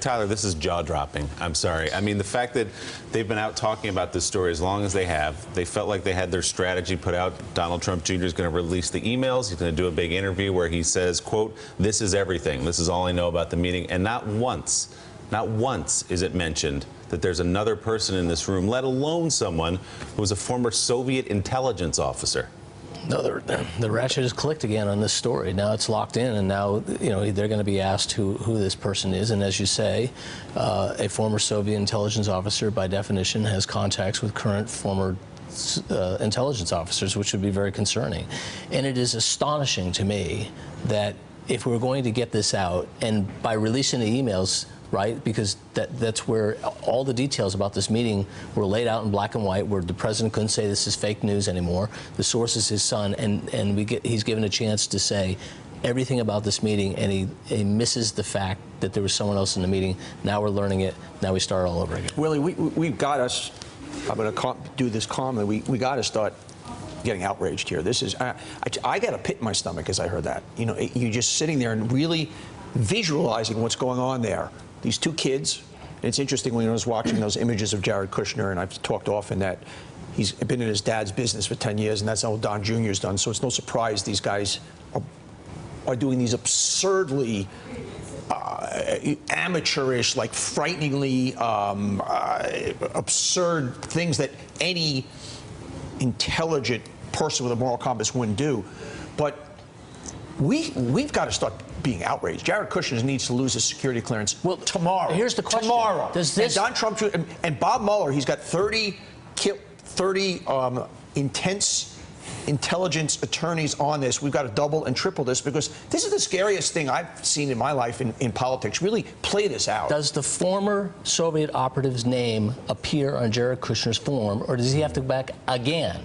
Tyler, this is jaw-dropping. I'm sorry. I mean, the fact that they've been out talking about this story as long as they have, they felt like they had their strategy put out. Donald Trump Jr. is going to release the emails. He's going to do a big interview where he says, quote, "This is everything. This is all I know about the meeting." And not once is it mentioned that there's another person in this room, let alone someone who was a former Soviet intelligence officer. No, the ratchet has clicked again on this story. Now it's locked in, and now they're going to be asked who this person is. And as you say, a former Soviet intelligence officer, by definition, has contacts with current former intelligence officers, which would be very concerning. And it is astonishing to me that if we're going to get this out, and by releasing the emails, right, because that's where all the details about this meeting were laid out in black and white, where the president couldn't say this is fake news anymore. The source is his son, and he's given a chance to say everything about this meeting, and he misses the fact that there was someone else in the meeting. Now we're learning it. Now we start all over again. Willie, we've got us. I'm going to do this calmly. We got to start getting outraged here. This is I got a pit in my stomach as I heard that. You're just sitting there and really visualizing what's going on there. These two kids, and it's interesting when I was watching those images of Jared Kushner, and I've talked often that he's been in his dad's business for 10 years, and that's how Don Jr.'s done. So it's no surprise these guys are doing these absurdly amateurish, like frighteningly absurd things that any intelligent person with a moral compass wouldn't do. But we've got to start being outraged. Jared Kushner needs to lose his security clearance tomorrow. Here's the question. Tomorrow. Does this... And Don Trump and Bob Mueller, he's got 30 intense intelligence attorneys on this. We've got to double and triple this, because this is the scariest thing I've seen in my life in politics. Really play this out. Does the former Soviet operative's name appear on Jared Kushner's form, or does he have to go back again?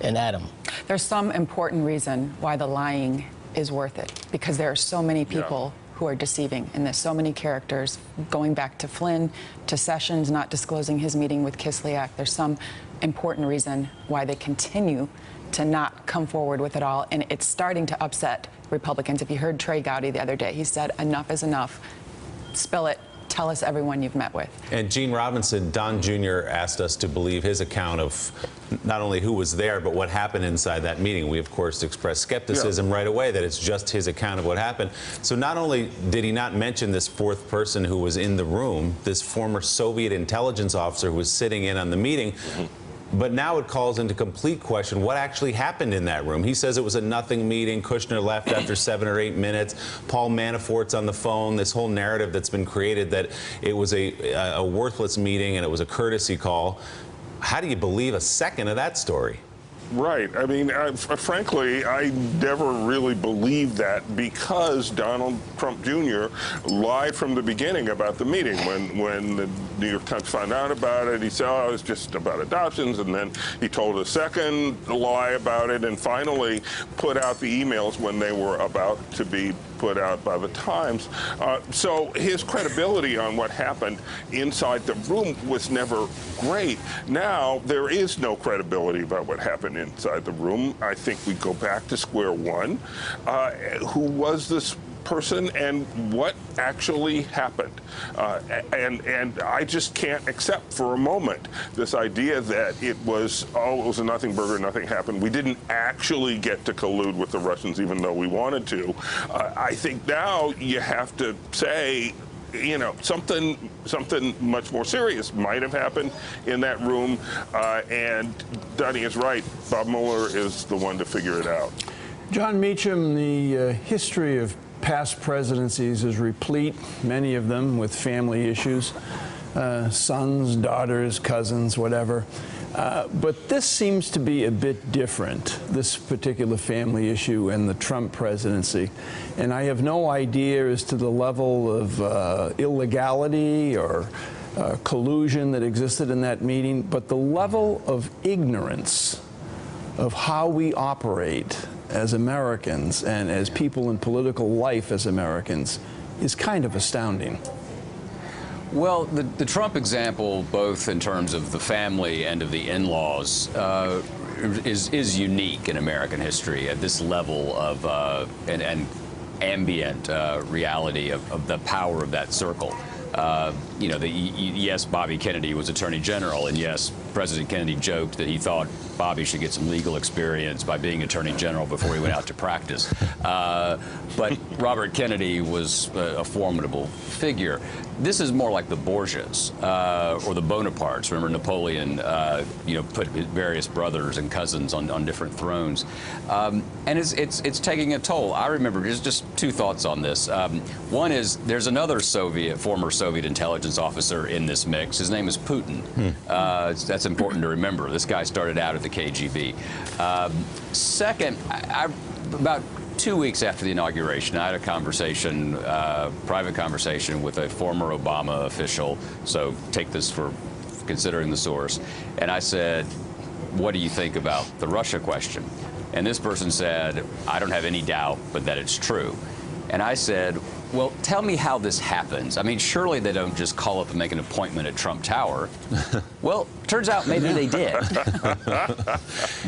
And Adam? There's some important reason why the lying is worth it, because there are so many people who are deceiving in this, so many characters, going back to Flynn, to Sessions not disclosing his meeting with Kislyak. There's some important reason why they continue to not come forward with it all, and it's starting to upset Republicans. If you heard Trey Gowdy the other day, he said, enough is enough. Spill it. Tell us everyone you've met with. And Gene Robinson, Don Jr. asked us to believe his account of not only who was there, but what happened inside that meeting. We, of course, expressed skepticism right away that it's just his account of what happened. So not only did he not mention this fourth person who was in the room, this former Soviet intelligence officer who was sitting in on the meeting, but now it calls into complete question what actually happened in that room. He says it was a nothing meeting. Kushner left after 7 or 8 minutes. Paul Manafort's on the phone. This whole narrative that's been created that it was a worthless meeting and it was a courtesy call. How do you believe a second of that story? Right. I mean, frankly, I never really believed that, because Donald Trump Jr. lied from the beginning about the meeting. When the New York Times found out about it, he said, oh, it was just about adoptions, and then he told a second lie about it, and finally put out the emails when they were about to be put out by the Times. So his credibility on what happened inside the room was never great. Now there is no credibility about what happened inside the room. I think we go back to square one. Who was this person and what actually happened? And I just can't accept for a moment this idea that it was a nothing burger, nothing happened. We didn't actually get to collude with the Russians, even though we wanted to. I think now you have to say, something much more serious might have happened in that room. And Donnie is right. Bob Mueller is the one to figure it out. John Meacham, the history of past presidencies is replete, many of them with family issues, sons, daughters, cousins, whatever. But this seems to be a bit different, this particular family issue in the Trump presidency. And I have no idea as to the level of illegality or collusion that existed in that meeting, but the level of ignorance of how we operate as Americans and as people in political life as Americans is kind of astounding. Well, the Trump example, both in terms of the family and of the in-laws, is unique in American history at this level of and ambient reality of the power of that circle. You know, yes, Bobby Kennedy was Attorney General, and yes, President Kennedy joked that he thought Bobby should get some legal experience by being Attorney General before he went out to practice. But Robert Kennedy was a formidable figure. This is more like the Borgias or the Bonapartes. Remember Napoleon, you know, put various brothers and cousins on different thrones, and it's taking a toll. I remember just two thoughts on this. One is there's another former Soviet intelligence officer in this mix. His name is Putin. That's important to remember. This guy started out at the KGB. Second, about 2 weeks after the inauguration, I had a conversation, private conversation with a former Obama official, so take this for considering the source, and I said, what do you think about the Russia question? And this person said, I don't have any doubt but that it's true. And I said, well, tell me how this happens. I mean, surely they don't just call up and make an appointment at Trump Tower. Well, turns out maybe they did.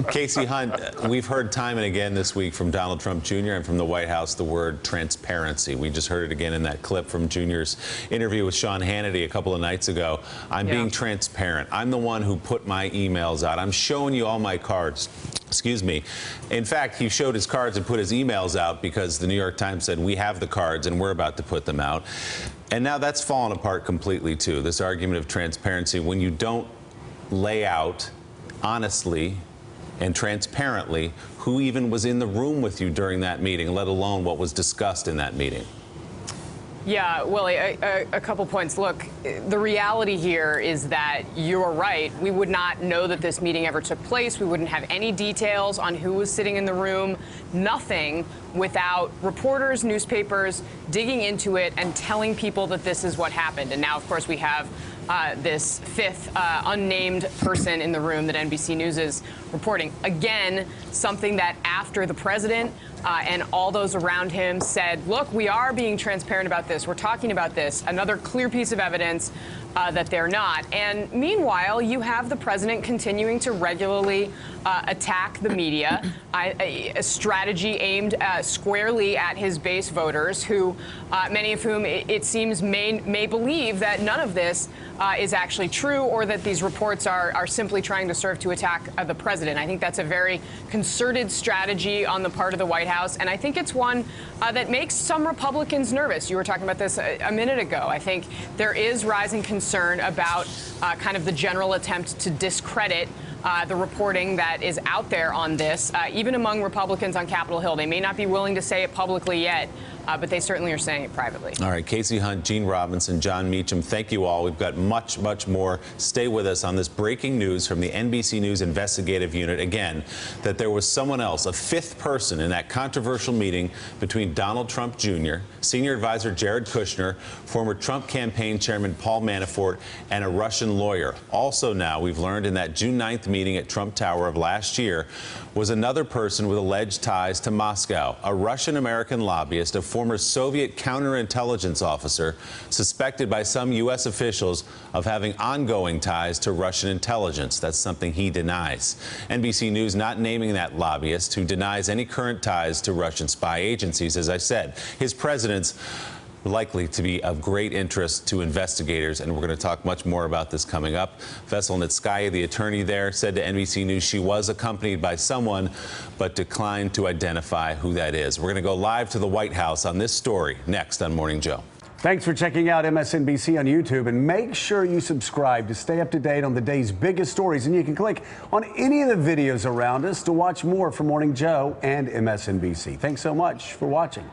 Casey Hunt, we've heard time and again this week from Donald Trump Jr. and from the White House the word transparency. We just heard it again in that clip from Jr.'s interview with Sean Hannity a couple of nights ago. I'm being transparent. I'm the one who put my emails out. I'm showing you all my cards. Excuse me. In fact, he showed his cards and put his emails out because the New York Times said, we have the cards and we're about to put them out. And now that's fallen apart completely, too. This argument of transparency, when you don't lay out honestly and transparently who even was in the room with you during that meeting, let alone what was discussed in that meeting. Yeah, Willie, a couple points. Look, the reality here is that you're right. We would not know that this meeting ever took place. We wouldn't have any details on who was sitting in the room, nothing, without reporters, newspapers digging into it and telling people that this is what happened. And now, of course, we have this fifth unnamed person in the room that NBC News is reporting. Again, something that after the president and all those around him said, look, we are being transparent about this. We're talking about this. Another clear piece of evidence that they're not. And meanwhile, you have the president continuing to regularly attack the media, a strategy aimed squarely at his base voters, who many of whom it seems may believe that none of this is actually true, or that these reports are simply trying to serve to attack the president. I think that's a very concerted strategy on the part of the White House, and I think it's one that makes some Republicans nervous. You were talking about this a minute ago. I think there is rising concern about kind of the general attempt to discredit the reporting that is out there on this, even among Republicans on Capitol Hill. They may not be willing to say it publicly yet, but they certainly are saying it privately. All right, Casey Hunt, Gene Robinson, John Meacham, thank you all. We've got much, much more. Stay with us on this breaking news from the NBC News investigative unit. Again, that there was someone else, a fifth person in that controversial meeting between Donald Trump Jr., senior advisor Jared Kushner, former Trump campaign chairman Paul Manafort, and a Russian lawyer. Also now, we've learned in that June 9th meeting at Trump Tower of last year was another person with alleged ties to Moscow, a Russian-American lobbyist, a former Soviet counterintelligence officer suspected by some U.S. officials of having ongoing ties to Russian intelligence. That's something he denies. NBC News not naming that lobbyist, who denies any current ties to Russian spy agencies. As I said, his president's likely to be of great interest to investigators, and we're going to talk much more about this coming up. Veselnitskaya, the attorney there, said to NBC News she was accompanied by someone but declined to identify who that is. We're going to go live to the White House on this story next on Morning Joe. Thanks for checking out MSNBC on YouTube, and make sure you subscribe to stay up to date on the day's biggest stories. And you can click on any of the videos around us to watch more from Morning Joe and MSNBC. Thanks so much for watching.